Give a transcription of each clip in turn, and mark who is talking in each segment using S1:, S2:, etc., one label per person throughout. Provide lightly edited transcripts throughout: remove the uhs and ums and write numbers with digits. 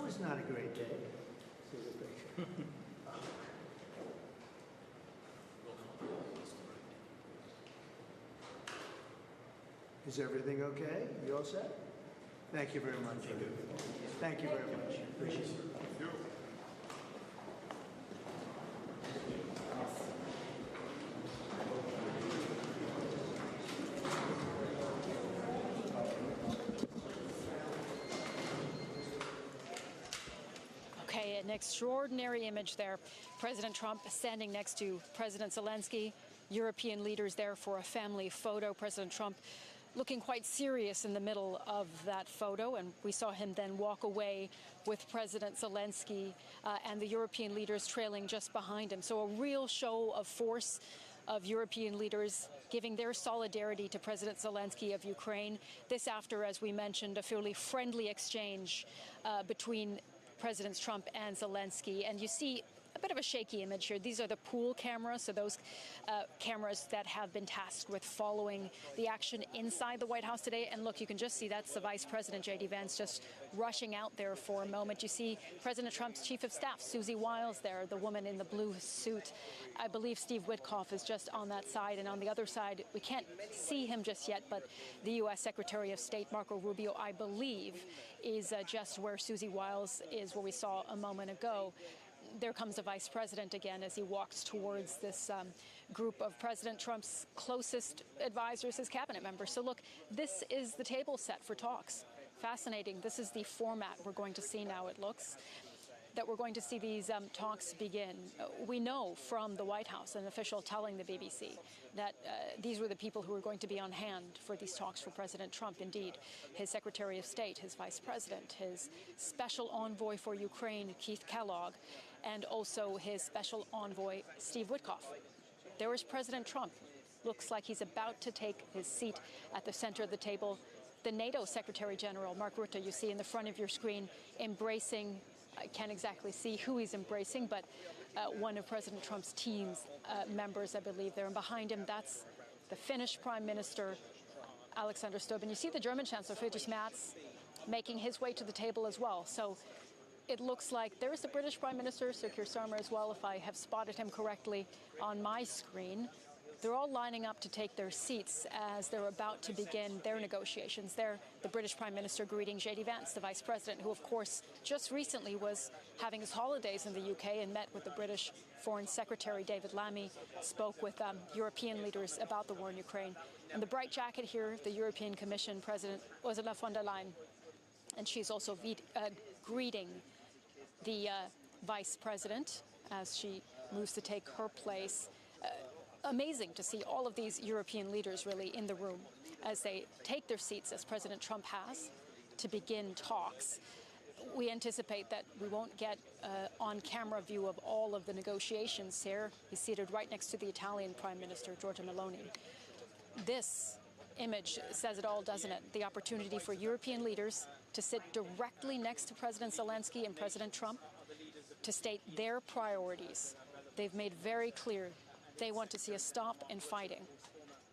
S1: was not a great day. See the picture. Is everything okay? You all set? Thank you very much. Thank you very much. Appreciate it.
S2: Okay, an extraordinary image there. President Trump standing next to President Zelensky, European leaders there for a family photo. President Trump looking quite serious in the middle of that photo, and we saw him then walk away with President Zelensky and the European leaders trailing just behind him. So a real show of force of European leaders giving their solidarity to President Zelensky of Ukraine. This after, as we mentioned, a fairly friendly exchange between Presidents Trump and Zelensky. And you see a bit of a shaky image here. These are the pool cameras, so those cameras that have been tasked with following the action inside the White House today. And look, you can just see that's the Vice President, J.D. Vance, just rushing out there for a moment. You see President Trump's Chief of Staff, Susie Wiles there, the woman in the blue suit. I believe Steve Witkoff is just on that side. And on the other side, we can't see him just yet, but the U.S. Secretary of State, Marco Rubio, I believe, is just where Susie Wiles is, where we saw a moment ago. There comes the vice president again as he walks towards this group of President Trump's closest advisors, his cabinet members. So look, this is the table set for talks. Fascinating. This is the format we're going to see now, it looks, that we're going to see these talks begin. We know from the White House, an official telling the BBC, that these were the people who were going to be on hand for these talks for President Trump. Indeed, his Secretary of State, his Vice President, his Special Envoy for Ukraine, Keith Kellogg, and also his Special Envoy, Steve Witkoff. There is President Trump. Looks like he's about to take his seat at the center of the table. The NATO Secretary General, Mark Rutte, you see in the front of your screen, embracing, I can't exactly see who he's embracing, but one of President Trump's team's members, I believe, there. And behind him, that's the Finnish Prime Minister, Alexander Stubb. And you see the German Chancellor, Friedrich Merz, making his way to the table as well. So it looks like there is the British Prime Minister, Sir Keir Starmer, as well, if I have spotted him correctly on my screen. They're all lining up to take their seats as they're about to begin their negotiations. There, the British Prime Minister greeting J.D. Vance, the Vice President, who, of course, just recently was having his holidays in the UK and met with the British Foreign Secretary, David Lammy, spoke with European leaders about the war in Ukraine. And the bright jacket here, the European Commission President, Ursula von der Leyen. And she's also greeting the Vice President as she moves to take her place. Amazing to see all of these European leaders really in the room as they take their seats, as President Trump has, to begin talks. We anticipate that we won't get on-camera view of all of the negotiations here. He's seated right next to the Italian Prime Minister, Giorgia Meloni. This image says it all, doesn't it? The opportunity for European leaders to sit directly next to President Zelensky and President Trump to state their priorities. They've made very clear they want to see a stop in fighting.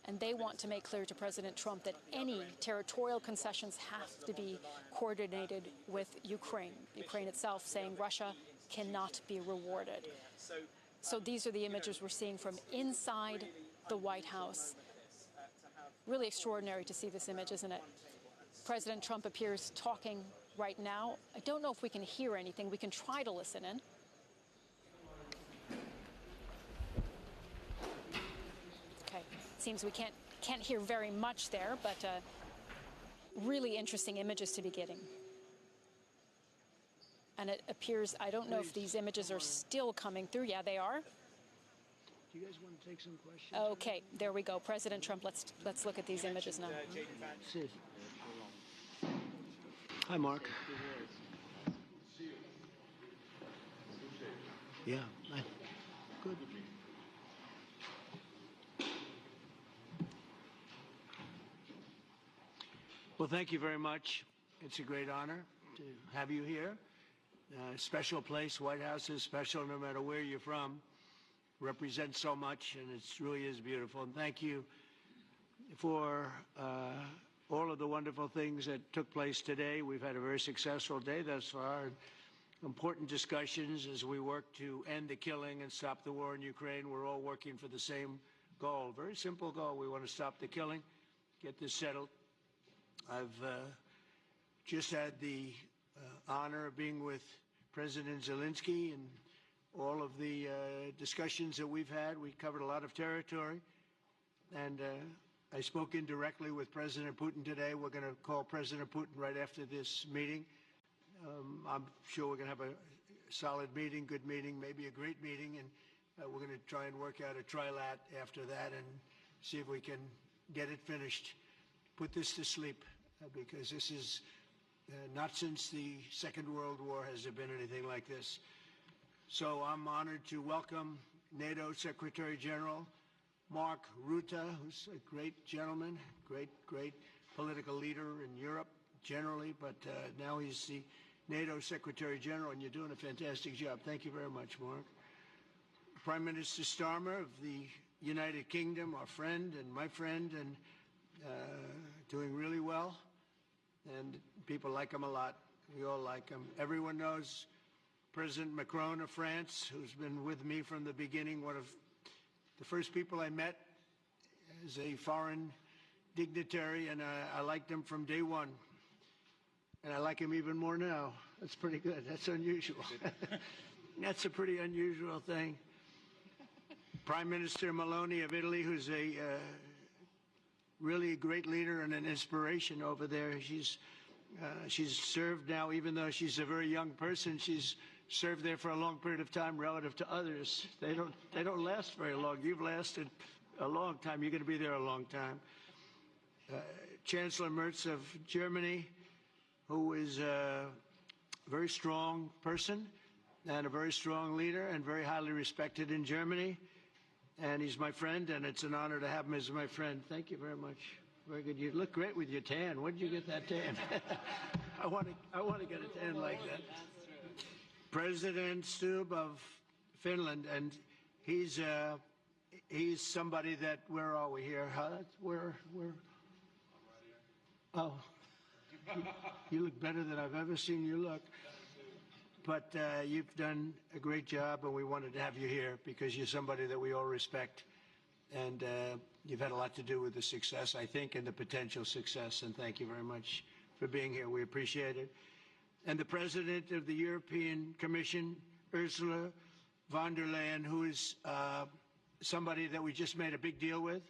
S2: And they want to make clear to President Trump that any territorial concessions have to be coordinated with Ukraine. Ukraine itself saying Russia cannot be rewarded. So these are the images we're seeing from inside the White House. Really extraordinary to see this image, isn't it? President Trump appears talking right now. I don't know if we can hear anything. We can try to listen in. Okay, seems we can't hear very much there, but really interesting images to be getting. And it appears, I don't know if these images are still coming through. Yeah, they are.
S1: Do you guys want to take some questions?
S2: Okay, there we go. President Trump, let's look at these images now.
S1: Hi, Mark. Yeah, good. Well, thank you very much. It's a great honor to have you here. Special place. White House is special no matter where you're from. Represents so much, and it really is beautiful. And thank you for all of the wonderful things that took place today. We've had a very successful day thus far. important discussions as we work to end the killing and stop the war in Ukraine. We're all working for the same goal, very simple goal. We want to stop the killing, get this settled. I've just had the honor of being with President Zelensky and all of the discussions that we've had. We covered a lot of territory, and I spoke indirectly with President Putin today. We're going to call President Putin right after this meeting. I'm sure we're going to have a solid meeting, good meeting, maybe a great meeting, and we're going to try and work out a trilat after that and see if we can get it finished, put this to sleep, because this is not since the Second World War has there been anything like this. So I'm honored to welcome NATO Secretary General Mark Rutte, who's a great gentleman, great political leader in Europe generally, but now he's the NATO Secretary General, and you're doing a fantastic job. Thank you very much, Mark. Prime Minister Starmer of the United Kingdom, our friend and my friend, and doing really well, and people like him a lot. We all like him. Everyone knows President Macron of France, who's been with me from the beginning, one of the first people I met as a foreign dignitary, and I liked him from day one. And I like him even more now. That's pretty good. That's unusual. That's a pretty unusual thing. Prime Minister Meloni of Italy, who's really a great leader and an inspiration over there. She's served now, even though she's a very young person, she's served there for a long period of time relative to others. They don't last very long. You've lasted a long time. You're going to be there a long time. Chancellor Merz of Germany, who is a very strong person and a very strong leader and very highly respected in Germany. And he's my friend, and it's an honor to have him as my friend. Thank you very much. Very good. You look great with your tan. Where did you get that tan? I want to get a tan like that. President Stubb of Finland, and he's somebody that, where are we here? Where? Oh, you look better than I've ever seen you look. But you've done a great job, and we wanted to have you here because you're somebody that we all respect, and you've had a lot to do with the success, I think, and the potential success, and thank you very much for being here. We appreciate it. And the President of the European Commission, Ursula von der Leyen, who is somebody that we just made a big deal with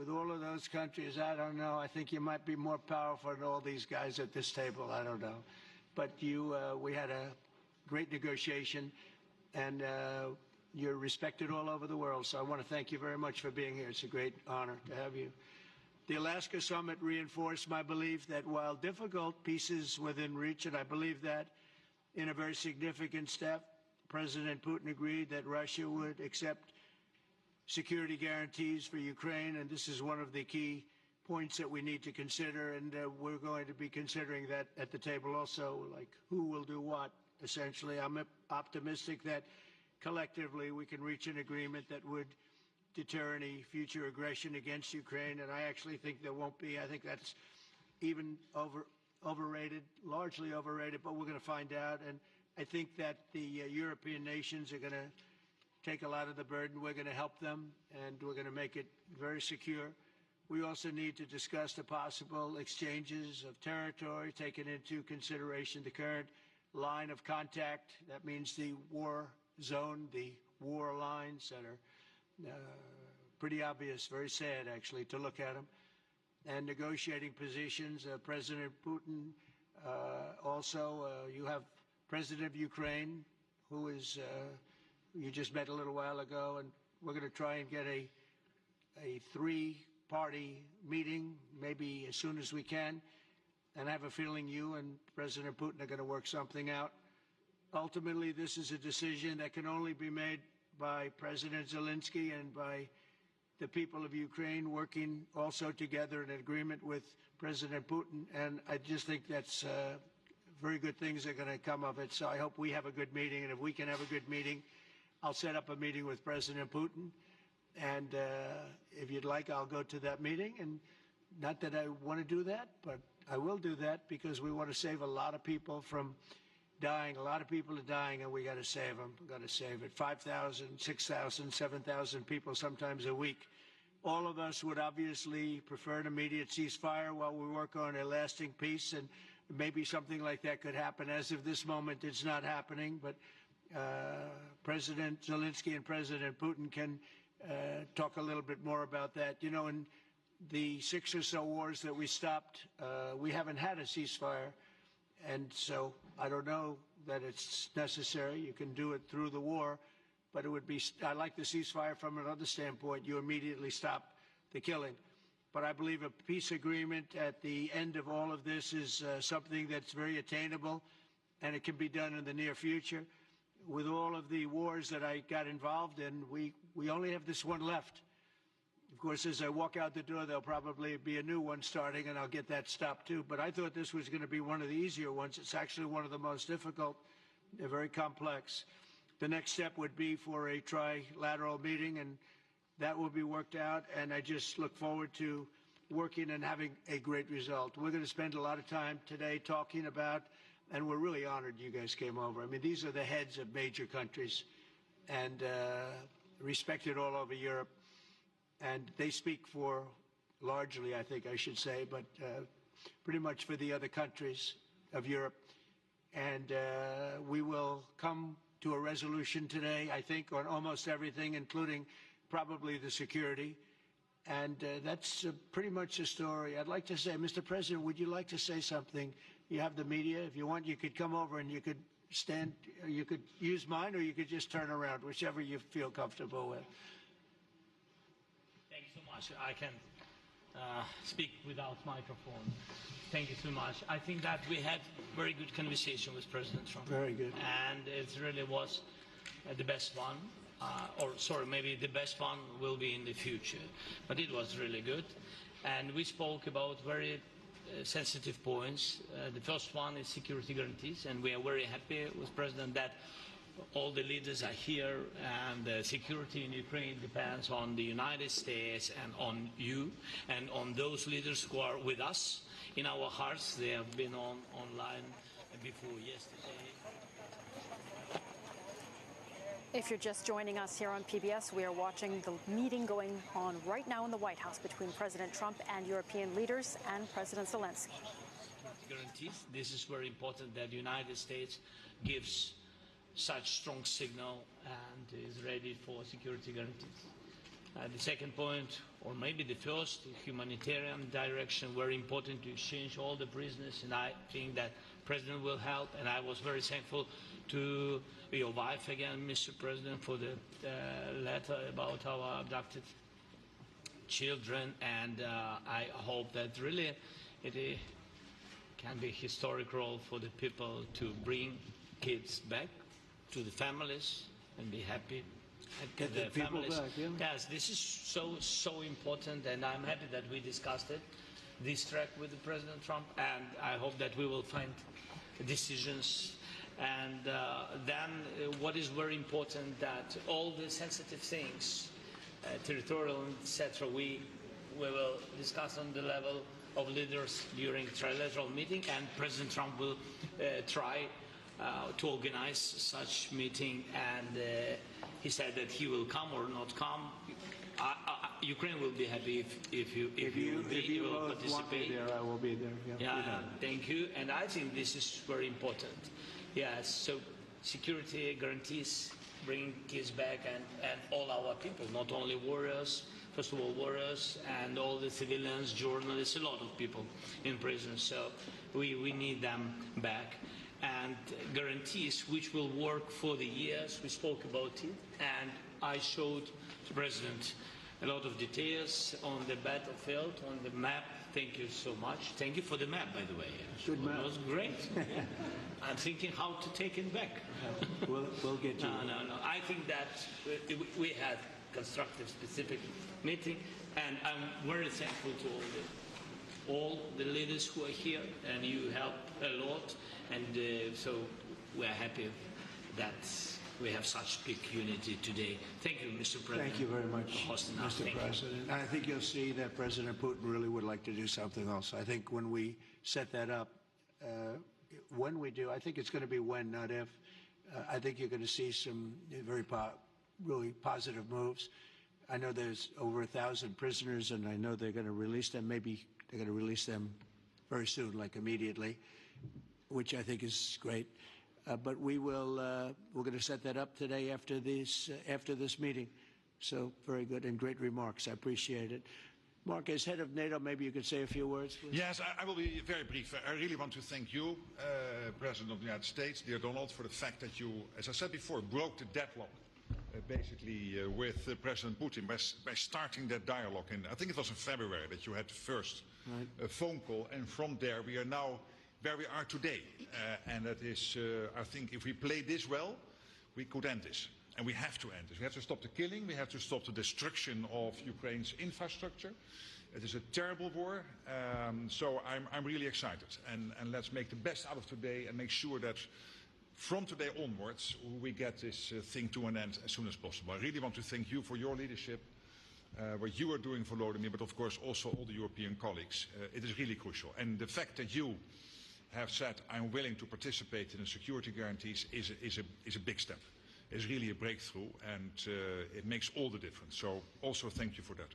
S1: all of those countries. I don't know. I think you might be more powerful than all these guys at this table. I don't know. But we had a great negotiation, and you're respected all over the world. So I want to thank you very much for being here. It's a great honor to have you. The Alaska Summit reinforced my belief that while difficult, peace is within reach, and I believe that in a very significant step, President Putin agreed that Russia would accept security guarantees for Ukraine, and this is one of the key points that we need to consider, and we're going to be considering that at the table also, like who will do what, essentially. I'm optimistic that collectively we can reach an agreement that would deter any future aggression against Ukraine, and I actually think there won't be. I think that's even overrated, largely overrated, but we're going to find out, and I think that the European nations are going to take a lot of the burden. We're going to help them, and we're going to make it very secure. We also need to discuss the possible exchanges of territory, taking into consideration the current line of contact. That means the war zone, the war lines that are pretty obvious, very sad actually to look at them, and negotiating positions. President Putin, also you have President of Ukraine, who is you just met a little while ago, and we're going to try and get a three-party meeting maybe as soon as we can, and I have a feeling you and President Putin are going to work something out. Ultimately, this is a decision that can only be made by President Zelensky and by the people of Ukraine working also together in agreement with President Putin, and I just think that's very good things are going to come of it. So I hope we have a good meeting, and if we can have a good meeting, I'll set up a meeting with President Putin, and if you'd like, I'll go to that meeting. And not that I want to do that, but I will do that because we want to save a lot of people from dying. A lot of people are dying, and we got to save them. We got to save it. 5,000, 6,000, 7,000 people sometimes a week. All of us would obviously prefer an immediate ceasefire while we work on a lasting peace, and maybe something like that could happen. As of this moment, it's not happening, but President Zelensky and President Putin can talk a little bit more about that. You know, in the 6 or so wars that we stopped, we haven't had a ceasefire, and so I don't know that it's necessary. You can do it through the war, but it would be, I like the ceasefire from another standpoint. You immediately stop the killing. But I believe a peace agreement at the end of all of this is something that's very attainable, and it can be done in the near future. With all of the wars that I got involved in, we only have this one left. Of course, as I walk out the door, there'll probably be a new one starting, and I'll get that stopped too. But I thought this was going to be one of the easier ones. It's actually one of the most difficult. They're very complex. The next step would be for a trilateral meeting, and that will be worked out. And I just look forward to working and having a great result. We're going to spend a lot of time today talking about, and we're really honored you guys came over. I mean, these are the heads of major countries and respected all over Europe. And they speak for, largely, I think I should say, but pretty much for the other countries of Europe. And we will come to a resolution today, I think, on almost everything, including probably the security. And that's pretty much the story. I'd like to say, Mr. President, would you like to say something? You have the media. If you want, you could come over and you could stand, you could use mine, or you could just turn around, whichever you feel comfortable with.
S3: Thank you so much. I can speak without microphone. Thank you so much. I think that we had very good conversation with President Trump.
S1: Very good.
S3: And it really was the best one. Or sorry, maybe the best one will be in the future. But it was really good. And we spoke about very sensitive points. The first one is security guarantees. And we are very happy with President that all the leaders are here, and the security in Ukraine depends on the United States and on you and on those leaders who are with us in our hearts. They have been online before yesterday.
S2: If you're just joining us here on PBS, we are watching the meeting going on right now in the White House between President Trump and European leaders and President Zelensky.
S3: Guarantees. This is very important that the United States gives such strong signal and is ready for security guarantees. The second point, or maybe the first, humanitarian direction, very important to exchange all the prisoners, and I think that President will help. And I was very thankful to your wife again, Mr. President, for the letter about our abducted children, and I hope that really it can be a historic role for the people to bring kids back to the families and be happy.
S1: Get the people back, yeah.
S3: Yes, this is so important, and I'm happy that we discussed it, this track with the President Trump, and I hope that we will find decisions. And then what is very important, that all the sensitive things, territorial, etc., we will discuss on the level of leaders during trilateral meeting, and President Trump will try to organize such meeting, and he said that he will come or not come. Ukraine will be happy if you will participate.
S1: Want me there, I will be there.
S3: Yeah, thank you. And I think this is very important. Yes, so security guarantees, bringing kids back, and all our people, not only warriors, first of all warriors, and all the civilians, journalists, a lot of people in prison. So we need them back. And guarantees which will work for the years. We spoke about it, and I showed the President a lot of details on the battlefield, on the map. Thank you so much. Thank you for the map, by the way.
S1: Good map.
S3: It was great. I'm thinking how to take it back.
S1: We'll get you.
S3: No. I think that we had constructive, specific meeting, and I'm very thankful to all the leaders who are here, and you help a lot. And so we are happy that we have such big unity today. Thank you, Mr. President.
S1: Thank you very much,
S3: for hosting us.
S1: Mr. President. I think you'll see that President Putin really would like to do something else. I think when we set that up, when we do, I think it's going to be when, not if. I think you're going to see some really positive moves. I know there's over 1,000 prisoners, and I know they're going to release them. Maybe they're going to release them very soon, like immediately, which I think is great. But we're going to set that up today after this meeting. So very good and great remarks. I appreciate it. Mark, as head of NATO, maybe you could say a few words, please.
S4: Yes, I will be very brief. I really want to thank you, President of the United States, dear Donald, for the fact that you, as I said before, broke the deadlock, basically, with President Putin by starting that dialogue. And I think it was in February that you had the first phone call, and from there we are now where we are today. And that is, I think, if we play this well, we could end this. And we have to end this. We have to stop the killing. We have to stop the destruction of Ukraine's infrastructure. It is a terrible war. So I'm really excited. And let's make the best out of today and make sure that from today onwards we get this thing to an end as soon as possible. I really want to thank you for your leadership, what you are doing for Volodymyr, but of course also all the European colleagues. It is really crucial. And the fact that you have said I'm willing to participate in the security guarantees is a big step. Is really a breakthrough, and it makes all the difference. So also thank you for that.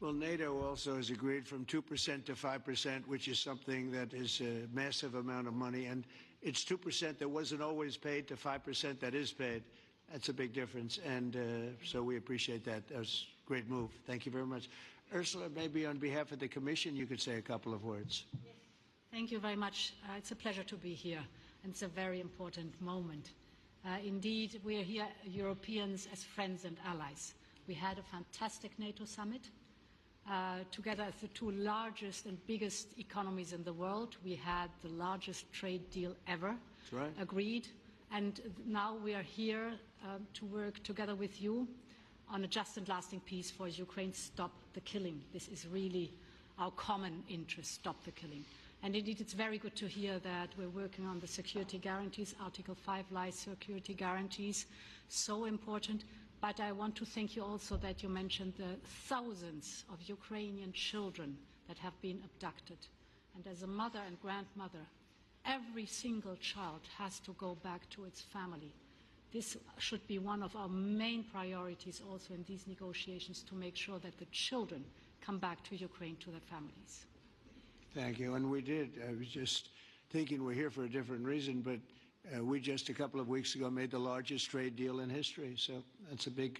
S1: Well, NATO also has agreed from 2% to 5%, which is something that is a massive amount of money. And it's 2% that wasn't always paid to 5% that is paid. That's a big difference. And so we appreciate that. That was a great move. Thank you very much. Ursula, maybe on behalf of the Commission, you could say a couple of words.
S5: Yes. Thank you very much. It's a pleasure to be here. And it's a very important moment. Indeed, we are here, Europeans, as friends and allies. We had a fantastic NATO summit. Together as the two largest and biggest economies in the world, we had the largest trade deal ever agreed. And now we are here to work together with you on a just and lasting peace for Ukraine. Stop the killing. This is really our common interest, stop the killing. And indeed, it's very good to hear that we're working on the security guarantees, Article 5 life security guarantees, so important. But I want to thank you also that you mentioned the thousands of Ukrainian children that have been abducted. And as a mother and grandmother, every single child has to go back to its family. This should be one of our main priorities also in these negotiations, to make sure that the children come back to Ukraine, to their families.
S1: Thank you. And we did. I was just thinking we're here for a different reason, but we just a couple of weeks ago made the largest trade deal in history. So that's a big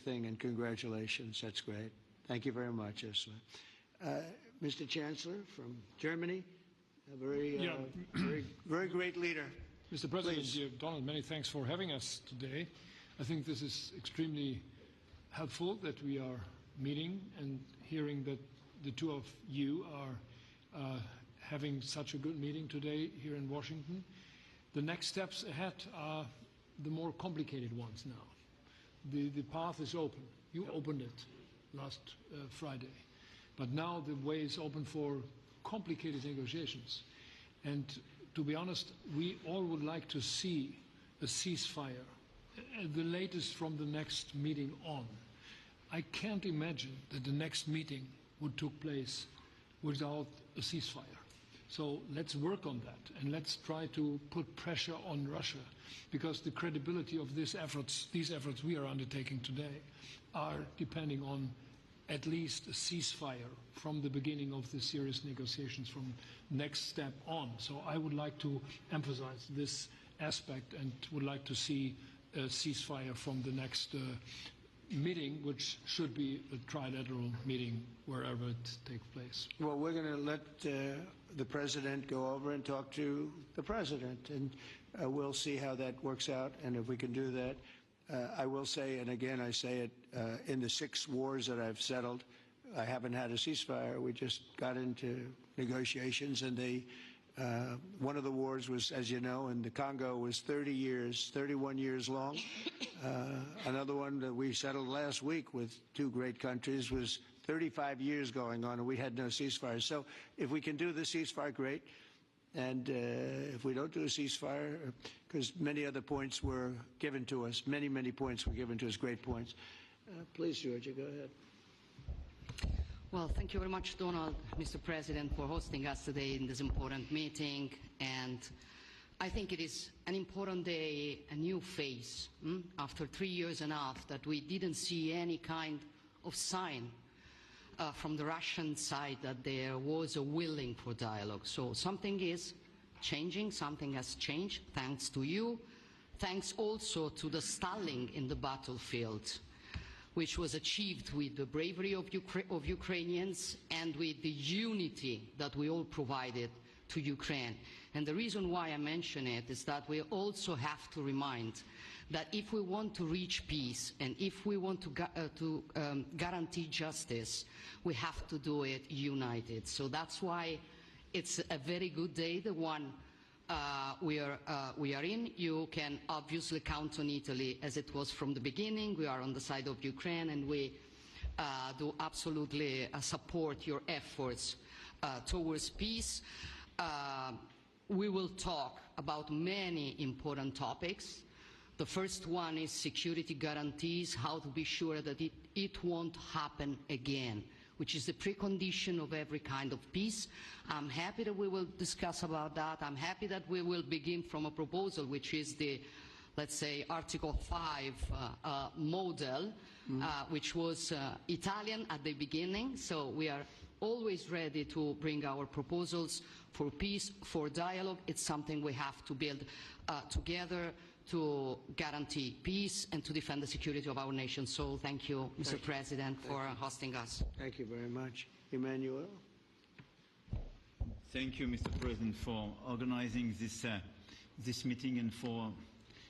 S1: thing, and congratulations. That's great. Thank you very much, Ursula. Mr. Chancellor from Germany, a very great leader.
S6: Mr. President, dear Donald, many thanks for having us today. I think this is extremely helpful that we are meeting and hearing that the two of you are having such a good meeting today here in Washington. The next steps ahead are the more complicated ones now. The path is open. You opened it last Friday. But now the way is open for complicated negotiations. And to be honest, we all would like to see a ceasefire, the latest from the next meeting on. I can't imagine that the next meeting would take place without a ceasefire. So let's work on that, and let's try to put pressure on Russia, because the credibility of these efforts we are undertaking today are depending on at least a ceasefire from the beginning of the serious negotiations from next step on. So I would like to emphasize this aspect and would like to see a ceasefire from the next meeting, which should be a trilateral meeting wherever it takes place.
S1: Well, we're going to let the President go over and talk to the President, and we'll see how that works out, and if we can do that. I will say, and again I say it, in the 6 wars that I've settled, I haven't had a ceasefire. We just got into negotiations, and one of the wars was, as you know, in the Congo was 31 years long. Another one that we settled last week with 2 great countries was 35 years going on, and we had no ceasefire. So if we can do the ceasefire, great. And if we don't do a ceasefire, because many other points were given to us, many points were given to us, great points. Please, Georgia, go ahead.
S7: Well, thank you very much, Donald, Mr. President, for hosting us today in this important meeting. And I think it is an important day, a new phase, after 3 years and a half that we didn't see any kind of sign from the Russian side that there was a willing for dialogue. So something is changing, something has changed, thanks to you. Thanks also to the stalling in the battlefield, which was achieved with the bravery of Ukrainians and with the unity that we all provided to Ukraine. And the reason why I mention it is that we also have to remind that if we want to reach peace and if we want to guarantee justice, we have to do it united. So that's why it's a very good day, the one we are in. You can obviously count on Italy as it was from the beginning. We are on the side of Ukraine and we do absolutely support your efforts towards peace. We will talk about many important topics. The first one is security guarantees, how to be sure that it won't happen again, which is the precondition of every kind of peace. I'm happy that we will discuss about that. I'm happy that we will begin from a proposal which is the, let's say, Article 5 model, which was Italian at the beginning. So we are always ready to bring our proposals for peace, for dialogue. It's something we have to build together to guarantee peace and to defend the security of our nation. So thank you, Mr. President, for hosting us.
S1: Thank you very much. Emmanuel?
S8: Thank you, Mr. President, for organizing this meeting and for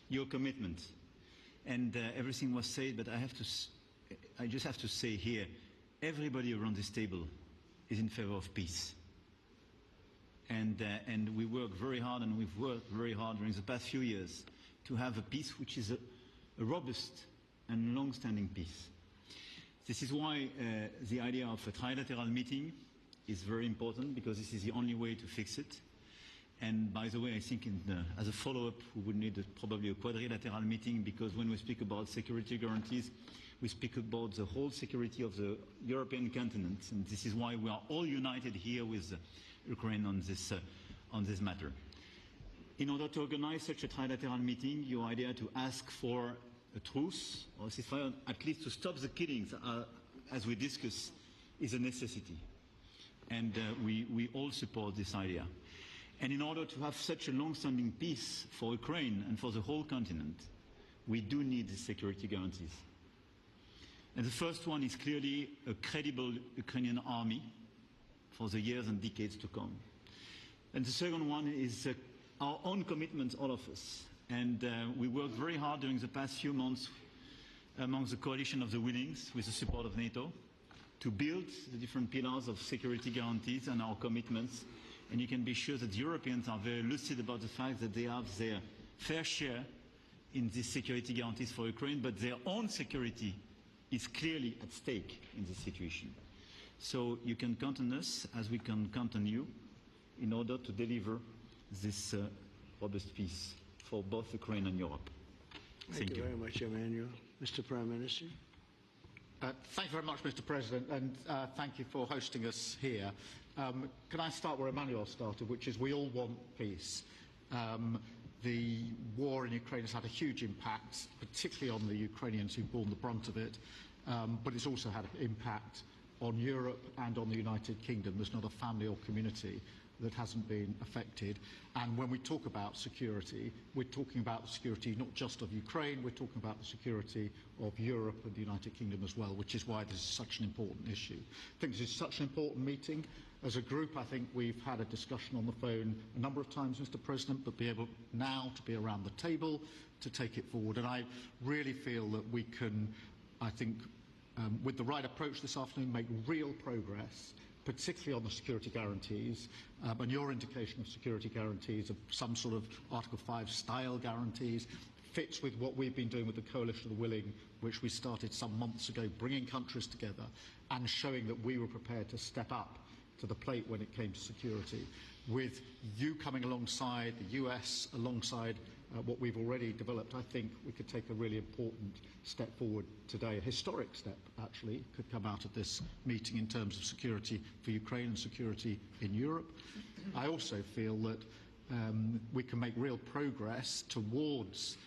S8: your commitment. And everything was said, but I just have to say here, everybody around this table is in favor of peace. And we work very hard, and we've worked very hard during the past few years to have a peace which is a robust and long-standing peace. This is why the idea of a trilateral meeting is very important, because this is the only way to fix it. And by the way, I think as a follow-up, we would need probably a quadrilateral meeting, because when we speak about security guarantees, we speak about the whole security of the European continent. And this is why we are all united here with Ukraine on this matter. In order to organize such a trilateral meeting, your idea to ask for a truce or ceasefire, at least to stop the killings, as we discussed, is a necessity. And we all support this idea. And in order to have such a long-standing peace for Ukraine and for the whole continent, we do need the security guarantees. And the first one is clearly a credible Ukrainian army for the years and decades to come. And the second one is our own commitment, all of us. And we worked very hard during the past few months among the coalition of the willings, with the support of NATO, to build the different pillars of security guarantees and our commitments. And you can be sure that the Europeans are very lucid about the fact that they have their fair share in these security guarantees for Ukraine, but their own security is clearly at stake in this situation. So you can count on us, as we can count on you, in order to deliver this robust peace for both Ukraine and Europe.
S1: Thank you very much, Emmanuel. Mr. Prime Minister.
S9: Thank you very much, Mr. President, and thank you for hosting us here. Can I start where Emmanuel started, which is we all want peace. The war in Ukraine has had a huge impact, particularly on the Ukrainians who've borne the brunt of it, but it's also had an impact on Europe and on the United Kingdom. There's not a family or community that hasn't been affected. And when we talk about security, we're talking about the security not just of Ukraine, we're talking about the security of Europe and the United Kingdom as well, which is why this is such an important issue. I think this is such an important meeting. As a group, I think we've had a discussion on the phone a number of times, Mr. President, but be able now to be around the table to take it forward. And I really feel that we can, I think, with the right approach this afternoon, make real progress, particularly on the security guarantees, and your indication of security guarantees of some sort of Article 5 style guarantees fits with what we've been doing with the Coalition of the Willing, which we started some months ago, bringing countries together and showing that we were prepared to step up to the plate when it came to security. with you coming alongside, the US alongside what we've already developed, I think we could take a really important step forward today. A historic step, actually, could come out of this meeting in terms of security for Ukraine and security in Europe. I also feel that we can make real progress towards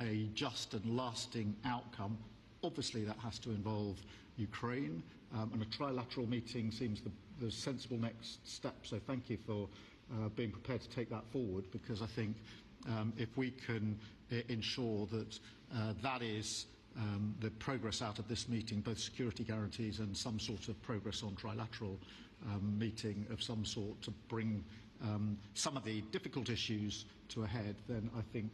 S9: a just and lasting outcome. Obviously, that has to involve Ukraine, and a trilateral meeting seems the sensible next step. So thank you for being prepared to take that forward, because I think if we can ensure that that is the progress out of this meeting, both security guarantees and some sort of progress on trilateral meeting of some sort to bring some of the difficult issues to a head, then I think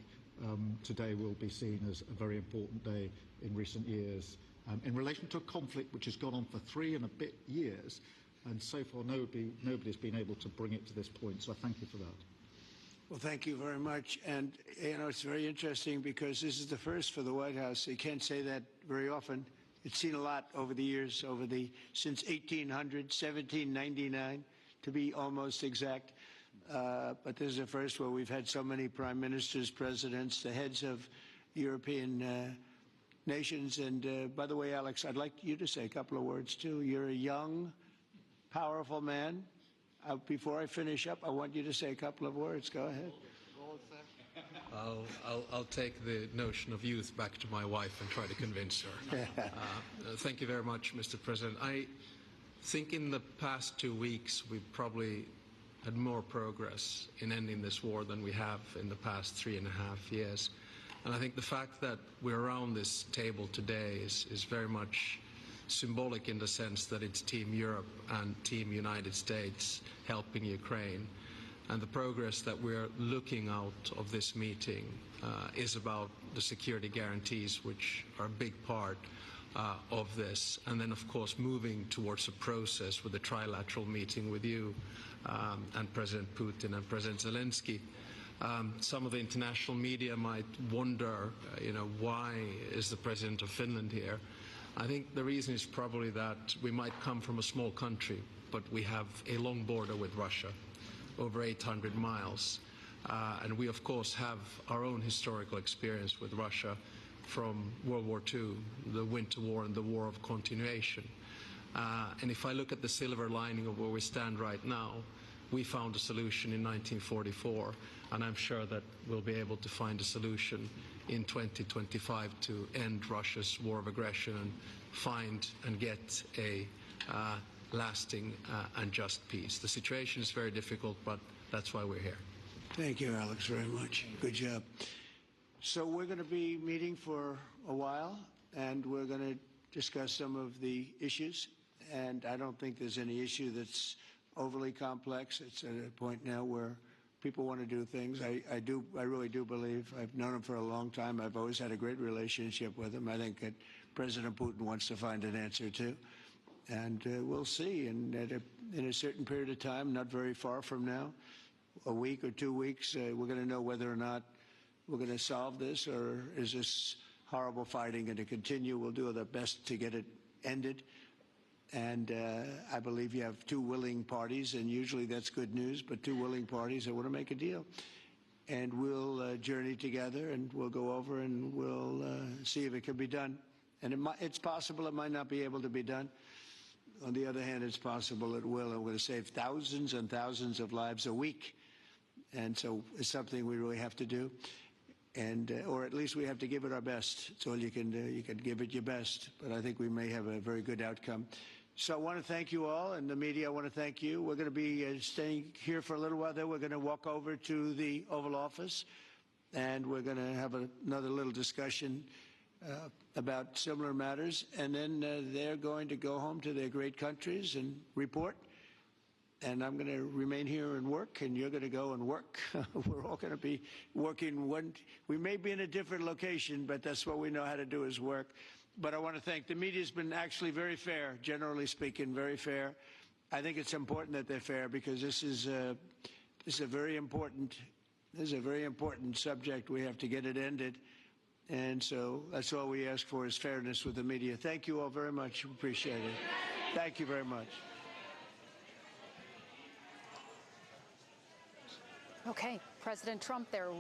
S9: today will be seen as a very important day in recent years in relation to a conflict which has gone on for 3 and a bit years, and so far nobody's been able to bring it to this point. So I thank you for that.
S1: Well, thank you very much. And, you know, it's very interesting because this is the first for the White House. You can't say that very often. It's seen a lot over the years, since 1800, 1799, to be almost exact. But this is the first where we've had so many prime ministers, presidents, the heads of European nations. And by the way, Alex, I'd like you to say a couple of words, too. You're a young, powerful man. Before I finish up, I want you to say a couple of words. Go ahead.
S10: I'll take the notion of youth back to my wife and try to convince her. Thank you very much, Mr. President. I think in the past 2 weeks we've probably had more progress in ending this war than we have in the past 3.5 years. And I think the fact that we're around this table today is very much symbolic in the sense that it's Team Europe and Team United States helping Ukraine. And the progress that we're looking out of this meeting is about the security guarantees, which are a big part of this. And then, of course, moving towards a process with a trilateral meeting with you and President Putin and President Zelensky. Some of the international media might wonder, why is the President of Finland here? I think the reason is probably that we might come from a small country, but we have a long border with Russia, over 800 miles. And we, of course, have our own historical experience with Russia from World War II, the Winter War and the War of Continuation. And if I look at the silver lining of where we stand right now, we found a solution in 1944, and I'm sure that we'll be able to find a solution in 2025 to end Russia's war of aggression and find and get a lasting and just peace. The situation is very difficult, but that's why we're here.
S1: Thank you, Alex, very much. Good job. So we're going to be meeting for a while, and we're going to discuss some of the issues. And I don't think there's any issue that's overly complex. It's at a point now where people want to do things. I really do believe. I've known him for a long time. I've always had a great relationship with him. I think that President Putin wants to find an answer too. And we'll see. And in a certain period of time, not very far from now, a week or 2 weeks, we're going to know whether or not we're going to solve this, or is this horrible fighting going to continue. We'll do our best to get it ended. And I believe you have 2 willing parties, and usually that's good news, but 2 willing parties that want to make a deal. And we'll journey together, and we'll go over, and we'll see if it can be done. And it's possible it might not be able to be done. On the other hand, it's possible it will, and we're going to save thousands and thousands of lives a week. And so it's something we really have to do. And, or at least we have to give it our best. It's all you can do. You can give it your best. But I think we may have a very good outcome. So I want to thank you all, and the media, I want to thank you. We're going to be staying here for a little while. Then we're going to walk over to the Oval Office, and we're going to have another little discussion about similar matters. And then they're going to go home to their great countries and report. And I'm going to remain here and work, and you're going to go and work. We're all going to be working. We may be in a different location, but that's what we know how to do is work. But I want to thank the media. Has been actually very fair, generally speaking, very fair. I think it's important that they're fair because this is a very important subject. We have to get it ended, and so that's all we ask for is fairness with the media. Thank you all very much. Appreciate it. Thank you very much.
S2: Okay, President Trump there.